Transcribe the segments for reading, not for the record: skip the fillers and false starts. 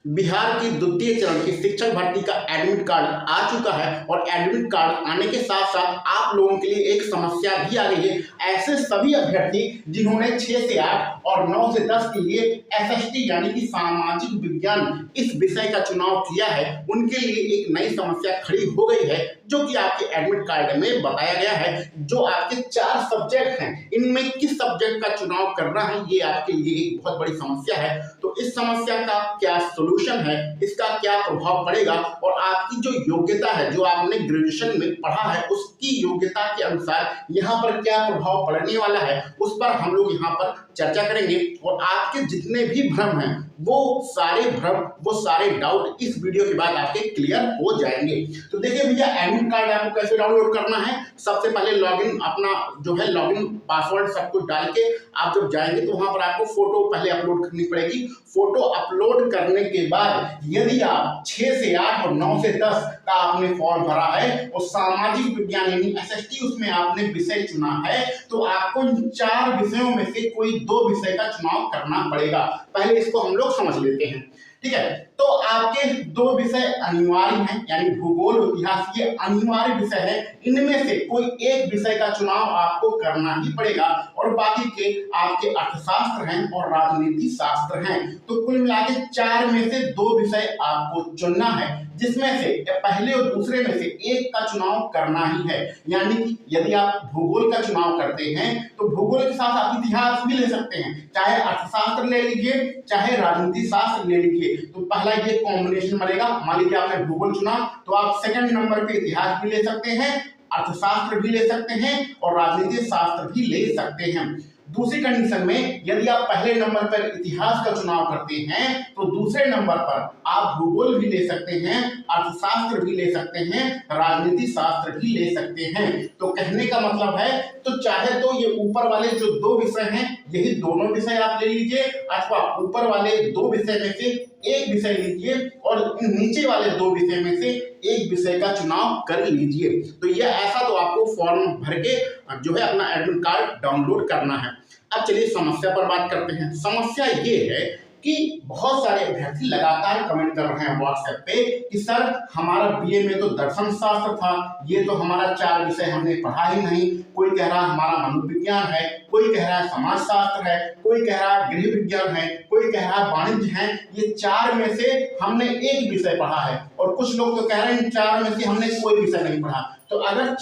बिहार की द्वितीय चरण की शिक्षक भर्ती का एडमिट कार्ड आ चुका है और एडमिट कार्ड आने के साथ साथ आप लोगों के लिए एक समस्या भी आ गई है। ऐसे सभी अभ्यर्थी जिन्होंने 6 से 8 और 9 से 10 के लिए एसएसटी यानी कि सामाजिक विज्ञान इस विषय का चुनाव किया है, उनके लिए एक नई समस्या खड़ी हो गई है, जो कि आपके एडमिट कार्ड में बताया गया है। जो आपके 4 सब्जेक्ट हैं, इनमें किस सब्जेक्ट का चुनाव करना है, ये आपके लिए एक बहुत बड़ी समस्या है। तो इस समस्या का क्या सोल्यूशन है, इसका क्या प्रभाव पड़ेगा और आपकी जो योग्यता है, जो आपने ग्रेजुएशन में पढ़ा है, उसकी योग्यता के अनुसार यहाँ पर क्या प्रभाव पड़ने वाला है, उस पर हम लोग यहाँ पर चर्चा करेंगे। और आपके जितने भी भ्रम हैं, वो सारे डाउट इस वीडियो के बाद आपके क्लियर हो जाएंगे। तो देखिए भैया, एडमिट कार्ड आपको कैसे डाउनलोड करना है। सबसे पहले लॉगिन अपना जो है लॉगिन पासवर्ड सब कुछ डाल के आप जब जाएंगे तो वहां पर आपको फोटो पहले अपलोड करनी पड़ेगी। फोटो अपलोड करने के बाद यदि आप 6 से 8 और 9 से 10 का आपने फॉर्म भरा है और सामाजिक विज्ञान यानी एसएसटी उसमें आपने विषय चुना है, तो आपको इन 4 विषयों में से कोई 2 विषय का चुनाव करना पड़ेगा। पहले इसको हम लोग समझ लेते हैं, ठीक है। तो आपके 2 विषय अनिवार्य हैं, यानी भूगोल और इतिहास ये अनिवार्य विषय है। इनमें से कोई एक विषय का चुनाव आपको करना ही पड़ेगा और बाकी के आपके अर्थशास्त्र हैं और राजनीति शास्त्र हैं। तो कुल मिला के 4 में से 2 विषय आपको चुनना है, जिसमें से पहले और दूसरे में से एक का चुनाव करना ही है। यानी कि यदि आप भूगोल का चुनाव करते हैं तो भूगोल के साथ आप इतिहास भी ले सकते हैं, चाहे अर्थशास्त्र ले लीजिए चाहे राजनीति शास्त्र ले लीजिए। तो पहला ये कॉम्बिनेशन बनेगा। मान लीजिए आपने भूगोल चुना तो आप सेकंड नंबर पे इतिहास भी ले सकते हैं, अर्थशास्त्र भी ले सकते हैं और राजनीति शास्त्र भी ले सकते हैं। दूसरी कंडीशन में यदि आप पहले नंबर पर इतिहास का चुनाव करते हैं तो दूसरे नंबर पर आप भूगोल भी ले सकते हैं, अर्थशास्त्र भी ले सकते हैं, राजनीति शास्त्र भी ले सकते हैं। तो कहने का मतलब है, तो चाहे तो ये ऊपर वाले जो 2 विषय हैं यही दोनों विषय आप ले लीजिए, अथवा ऊपर वाले 2 विषय में से एक विषय लीजिए और नीचे वाले 2 विषय में से एक विषय का चुनाव कर लीजिए। तो ये ऐसा तो आपको फॉर्म भर के जो है अपना एडमिट कार्ड डाउनलोड करना है। अब चलिए समस्या पर बात करते हैं। समस्या ये है कि बहुत सारे अभ्यर्थी लगातार कमेंट कर रहे हैं व्हाट्सएप पे कि सर हमारा बीए में तो दर्शन शास्त्र था, ये तो हमारा 4 विषय हमने पढ़ा ही नहीं। कोई कह रहा है हमारा मनोविज्ञान है, कोई कह रहा है समाज शास्त्र है, कोई कह रहा है गृह विज्ञान है, कोई कह रहा है वाणिज्य है। ये 4 में से हमने एक विषय पढ़ा है और कुछ लोग तो कह रहे हैं इन 4 में से हमने कोई विषय नहीं पढ़ा। तो अगर इन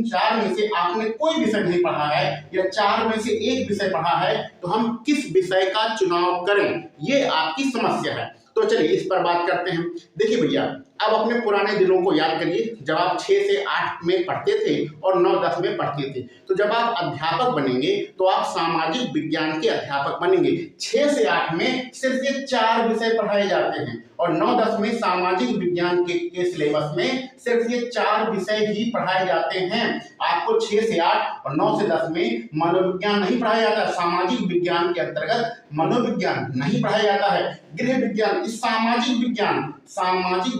4 में से आपने कोई विषय नहीं पढ़ा है या 4 में से एक विषय पढ़ा है, तो हम किस विषय का चुनाव करें, ये आपकी समस्या है। तो चलिए इस पर बात करते हैं। देखिए भैया, अब अपने पुराने दिनों को याद करिए, जब आप 6 से 8 में पढ़ते थे और 9-10 में पढ़ते थे। तो जब आप अध्यापक बनेंगे तो आप सामाजिक विज्ञान के अध्यापक बनेंगे। 6 से 8 में सिर्फ ये 4 विषय पढ़ाए जाते हैं और 9-10 में सामाजिक विज्ञान के सिलेबस में सिर्फ ये 4 विषय ही पढ़ाए जाते हैं। आपको 6 से 8 और 9 से 10 में मनोविज्ञान नहीं पढ़ाया जाता, सामाजिक विज्ञान के अंतर्गत मनोविज्ञान नहीं पढ़ाया जाता है। गृह विज्ञान इस सामाजिक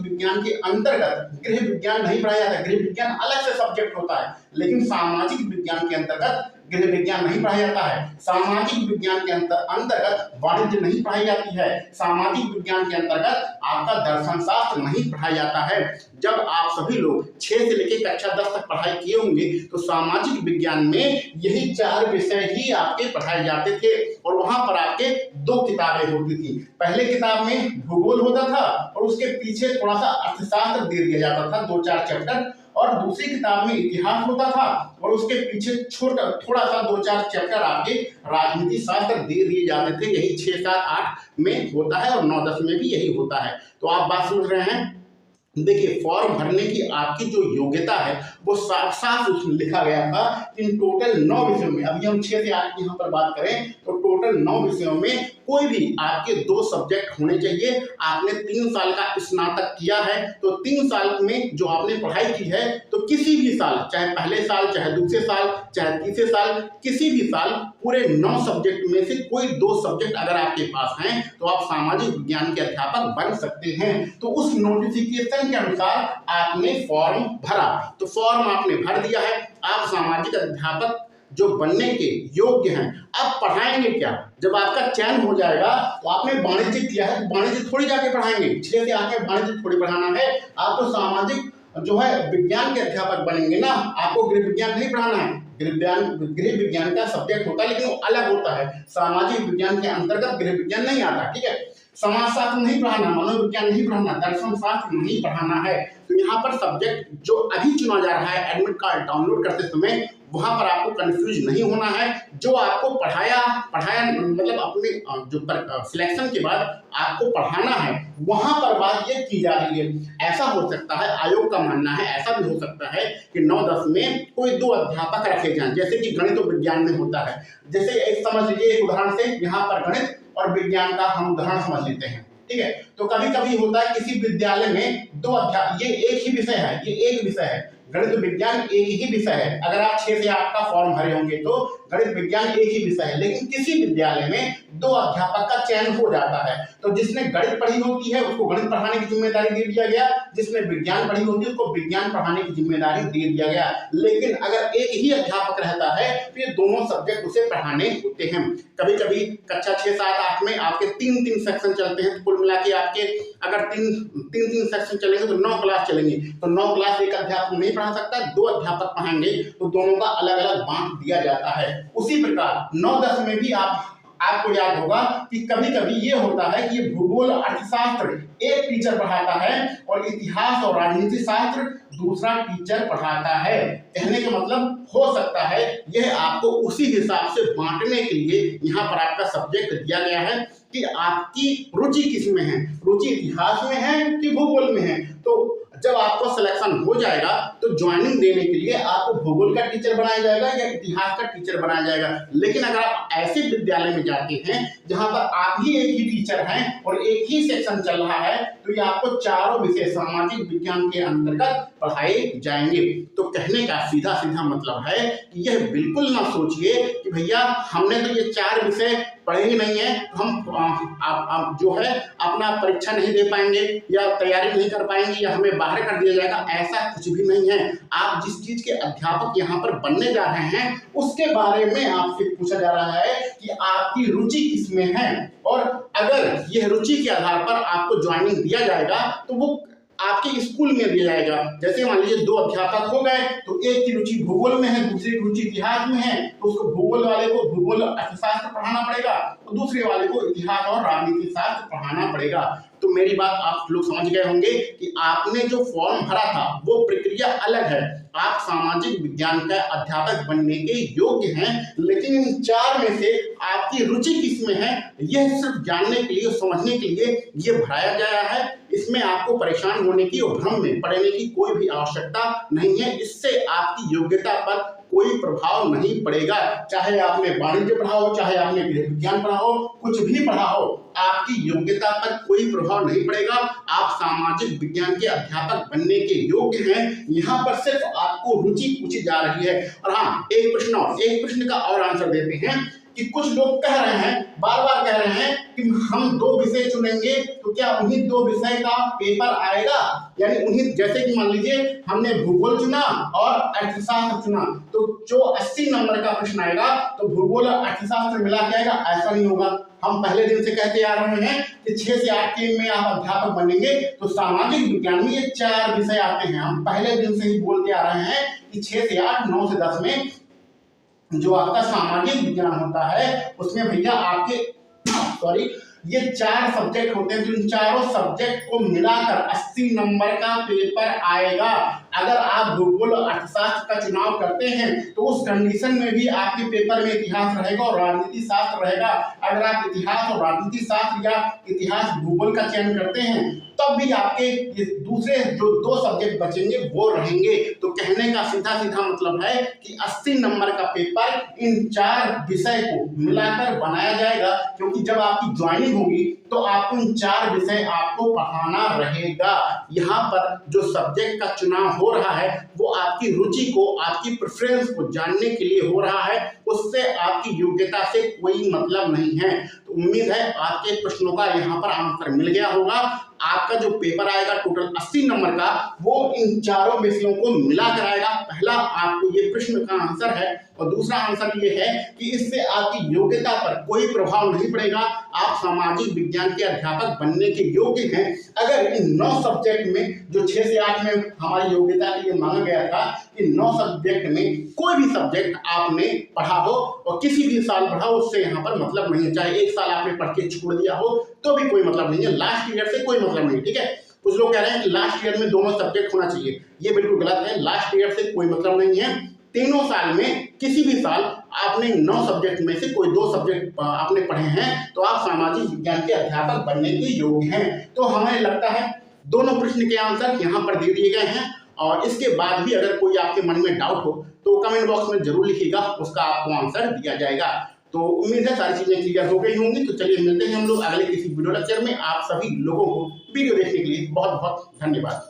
विज्ञान के अंतर्गत गृह विज्ञान नहीं पढ़ाया जाता। गृह विज्ञान अलग से सब्जेक्ट होता है, लेकिन सामाजिक विज्ञान के अंतर्गत गृह विज्ञान नहीं पढ़ाया जाता है। सामाजिक विज्ञान के अंतर्गत वाणिज्य नहीं पढ़ाई जाती है। सामाजिक विज्ञान के अंतर्गत आपका दर्शन शास्त्र नहीं पढ़ाया जाता है। जब आप सभी लोग 6 से लेकर कक्षा 10 तक पढ़ाई किए होंगे तो सामाजिक विज्ञान में यही 4 विषय ही आपके पढ़ाए जाते थे और वहां पर आपके 2 किताबें होती थी। पहले किताब में भूगोल होता था और उसके पीछे थोड़ा सा अर्थशास्त्र दे दिया जाता था, 2-4 चैप्टर, और दूसरी किताब में इतिहास होता था और उसके पीछे थोड़ा सा 2-4 चैप्टर आपके राजनीति शास्त्र दे दिए जाते थे। यही 6, 7, 8 में होता है और 9-10 में भी यही होता है। तो आप बात समझ रहे हैं। देखिए, फॉर्म भरने की आपकी जो योग्यता है वो साफ साफ उसमें लिखा गया था। इन टोटल 9 विषयों में, अभी हम 6 से 8 की यहाँ पर बात करें तो टोटल 9 विषयों में कोई भी आपके 2 सब्जेक्ट होने चाहिए। आपने 3 साल का स्नातक किया है तो 3 साल में जो आपने पढ़ाई की है, तो किसी भी साल, चाहे पहले साल, चाहे दूसरे साल, चाहे तीसरे साल, किसी भी साल पूरे 9 सब्जेक्ट में से कोई 2 सब्जेक्ट अगर आपके पास हैं तो आप सामाजिक विज्ञान के अध्यापक बन सकते हैं। तो उस नोटिफिकेशन के अनुसार आपने फॉर्म भरा, तो फॉर्म आपने भर दिया है, आप सामाजिक अध्यापक जो बनने के योग्य हैं अब पढ़ाएंगे क्या? जब आपका चयन हो जाएगा तो आपने वाणिज्य किया है, वाणिज्य थोड़ी जाके पढ़ाएंगे, 6 से 8 में वाणिज्य थोड़ी पढ़ाना है। आप तो सामाजिक जो है विज्ञान के अध्यापक बनेंगे ना, आपको गृह विज्ञान नहीं पढ़ाना है। गृह विज्ञान का सब्जेक्ट होता है लेकिन वो अलग होता है, सामाजिक विज्ञान के अंतर्गत गृह विज्ञान नहीं आता, ठीक है। समाजशास्त्र नहीं पढ़ाना, मनोविज्ञान नहीं पढ़ाना, दर्शन शास्त्र नहीं पढ़ाना है। तो यहाँ पर सब्जेक्ट जो अभी चुना जा रहा है एडमिट कार्ड डाउनलोड करते समय, वहां पर आपको कंफ्यूज नहीं होना है। जो आपको पढ़ाया मतलब अपने जो सिलेक्शन के बाद आपको पढ़ाना है, वहां पर बात ये की जा रही है। ऐसा हो सकता है, आयोग का मानना है, ऐसा भी हो सकता है कि 9-10 में कोई 2 अध्यापक रखे जाएं, जैसे कि गणित और विज्ञान में होता है। जैसे एक समझ लीजिए, एक उदाहरण से यहाँ पर गणित और विज्ञान का हम उदाहरण समझ लेते हैं, ठीक है। तो कभी कभी होता है किसी विद्यालय में 2 अध्यापक, ये एक ही विषय है, ये एक विषय है, गणित विज्ञान एक ही विषय है। अगर आप 6 से 8 का फॉर्म भरे होंगे तो गणित विज्ञान एक ही विषय है, लेकिन किसी विद्यालय में 2 अध्यापक का चयन हो जाता है। तो जिसने गणित पढ़ी होती है उसको गणित पढ़ाने की जिम्मेदारी दे दिया गया, जिसने विज्ञान पढ़ी होती है उसको विज्ञान पढ़ाने की जिम्मेदारी दे दिया गया। लेकिन अगर एक ही अध्यापक रहता है तो ये दोनों सब्जेक्ट उसे पढ़ाने होते हैं। कभी कभी कक्षा 6, 7, 8 में आपके 3-3 सेक्शन चलते हैं, तो कुल मिला के आपके अगर 3-3 सेक्शन चलेंगे तो 9 क्लास चलेंगी। तो 9 क्लास एक अध्यापक नहीं पढ़ा सकता, 2 अध्यापक पढ़ाएंगे, तो दोनों का अलग अलग बांट दिया जाता है। उसी प्रकार 9-10 में भी आपको याद होगा कि कभी कभी ये होता है कि ये भूगोल अर्थशास्त्र एक टीचर पढ़ाता है और इतिहास और राजनीति शास्त्र दूसरा टीचर पढ़ाता है। कहने का मतलब हो सकता है यह आपको उसी हिसाब से बांटने के लिए यहाँ पर आपका सब्जेक्ट दिया गया है कि आपकी रुचि किस में है, रुचि इतिहास में है कि भूगोल में है। तो जब आपको सिलेक्शन हो जाएगा तो ज्वाइनिंग देने के लिए आपको भूगोल का टीचर बनाया जाएगा या इतिहास का टीचर बनाया जाएगा। लेकिन अगर आप ऐसे विद्यालय में जाते हैं जहां पर आप ही एक ही टीचर हैं और एक ही सेक्शन चल रहा है, तो ये आपको चारों विषय सामाजिक विज्ञान के अंतर्गत पढ़ाए जाएंगे। तो कहने का सीधा सीधा मतलब है कि यह बिल्कुल ना सोचिए कि भैया हमने तो ये 4 विषय पढ़े ही नहीं है, हम जो है अपना परीक्षा नहीं दे पाएंगे या तैयारी नहीं कर पाएंगे या हमें बाहर कर दिया जाएगा। ऐसा कुछ भी नहीं है। आप जिस चीज के अध्यापक यहाँ पर बनने जा रहे हैं उसके बारे में आपसे पूछा जा रहा है कि आपकी रुचि किसमें है, और अगर यह रुचि के आधार पर आपको ज्वाइनिंग दिया जाएगा तो वो आपके स्कूल में दिया जाएगा। जैसे मान लीजिए 2 अध्यापक हो गए, तो एक की रुचि भूगोल में है, दूसरी की रुचि इतिहास में है, तो उसको भूगोल वाले को भूगोल अर्थशास्त्र पढ़ाना पड़ेगा और दूसरे वाले को इतिहास और राजनीति शास्त्र पढ़ाना पड़ेगा। तो मेरी बात आप लोग समझ गए होंगे कि आपने जो फॉर्म भरा था वो प्रक्रिया अलग है। आप सामाजिक विज्ञान का अध्यापक बनने के योग्य हैं, लेकिन इन 4 में से आपकी रुचि किसमें है यह सिर्फ जानने के लिए, समझने के लिए ये भराया गया है। इसमें आपको परेशान होने की और भ्रम में पड़ने की कोई भी आवश्यकता नहीं है। इससे आपकी योग्यता पर कोई प्रभाव नहीं पड़ेगा। चाहे आपने वाणिज्य पढ़ा हो, चाहे आपने गृह विज्ञान पढ़ा हो, कुछ भी पढ़ा हो, आपकी योग्यता पर कोई प्रभाव नहीं पड़ेगा। आप सामाजिक विज्ञान के अध्यापक बनने के योग्य हैं। यहाँ पर सिर्फ आपको रुचि पूछी जा रही है। और हाँ, एक प्रश्न का और आंसर देते हैं कि कुछ लोग कह रहे हैं, बार बार कह रहे हैं कि हम 2 विषय चुनेंगे, तो क्या उन्हीं 2 विषय का पेपर आएगा? यानी उन्हीं, जैसे कि मान लीजिए हमने भूगोल चुना और अर्थशास्त्र चुना, तो जो 80 नंबर का प्रश्न आएगा तो भूगोल और अर्थशास्त्र मिला के आएगा? ऐसा नहीं होगा। हम पहले दिन से कहते आ रहे हैं कि 6 से 8 के में आप अध्यापक बनेंगे, तो सामाजिक विज्ञान में ये 4 विषय आते हैं। हम पहले दिन से ही बोलते आ रहे हैं कि 6 से 8, 9 से 10 में जो आपका सामाजिक विज्ञान होता है उसमें भैया आपके ये 4 सब्जेक्ट होते हैं। तो इन चारों सब्जेक्ट को मिलाकर 80 नंबर का पेपर आएगा। अगर आप भूगोल और अर्थशास्त्र का चुनाव करते हैं तो उस कंडीशन में भी आपके पेपर में इतिहास रहेगा और राजनीति शास्त्र रहेगा। अगर आप इतिहास और राजनीति शास्त्र या इतिहास भूगोल का चयन करते हैं तब भी आपके ये दूसरे जो 2 सब्जेक्ट बचेंगे वो रहेंगे। तो कहने का सीधा सीधा मतलब है कि 80 नंबर का पेपर इन 4 विषय को मिलाकर बनाया जाएगा, क्योंकि जब आपकी ज्वाइनिंग होगी तो आपको इन 4 विषय आपको पढ़ाना रहेगा। यहाँ पर जो सब्जेक्ट का चुनाव हो रहा है वो आपकी रुचि को, आपकी प्रेफरेंस को जानने के लिए हो रहा है, उससे आपकी योग्यता से कोई मतलब नहीं है। तो उम्मीद है आपके प्रश्नों का यहाँ पर आंसर मिल गया होगा। आपका जो पेपर आएगा टोटल 80 नंबर का, वो इन चारों विषयों को मिलाकर आएगा। पहला आपको ये प्रश्न का आंसर है और दूसरा आंसर ये है कि इससे आपकी योग्यता पर कोई प्रभाव नहीं पड़ेगा, आप सामाजिक विज्ञान के अध्यापक बनने के योग्य हैं अगर इन 9 सब्जेक्ट में, जो 6 से 8 में हमारी योग्यता के लिए मांगा गया था, कि 9 सब्जेक्ट में कोई भी सब्जेक्ट आपने पढ़ा हो और किसी भी साल पढ़ा हो, उससे यहाँ पर मतलब नहीं है। चाहे एक साल आपने पढ़ के छोड़ दिया हो तो भी कोई मतलब नहीं है, लास्ट ईयर से कोई मतलब नहीं। ठीक है, कुछ लोग कह रहे हैं कि लास्ट ईयर में दोनों सब्जेक्ट होना चाहिए, ये बिल्कुल गलत है। लास्ट ईयर से कोई मतलब नहीं है, तीनों साल में किसी भी साल आपने 9 सब्जेक्ट में से कोई 2 सब्जेक्ट आपने पढ़े हैं तो आप सामाजिक विज्ञान के अध्यापक बनने के योग्य हैं। तो हमें लगता है दोनों प्रश्न के आंसर यहाँ पर दे दिए गए हैं, और इसके बाद भी अगर कोई आपके मन में डाउट हो तो कमेंट बॉक्स में जरूर लिखिएगा, उसका आपको आंसर दिया जाएगा। तो उम्मीद है सारी चीजें क्लियर हो गई होंगी। तो चलिए मिलते हैं हम लोग अगले किसी वीडियो लेक्चर में। आप सभी लोगों को वीडियो देखने के लिए बहुत बहुत धन्यवाद।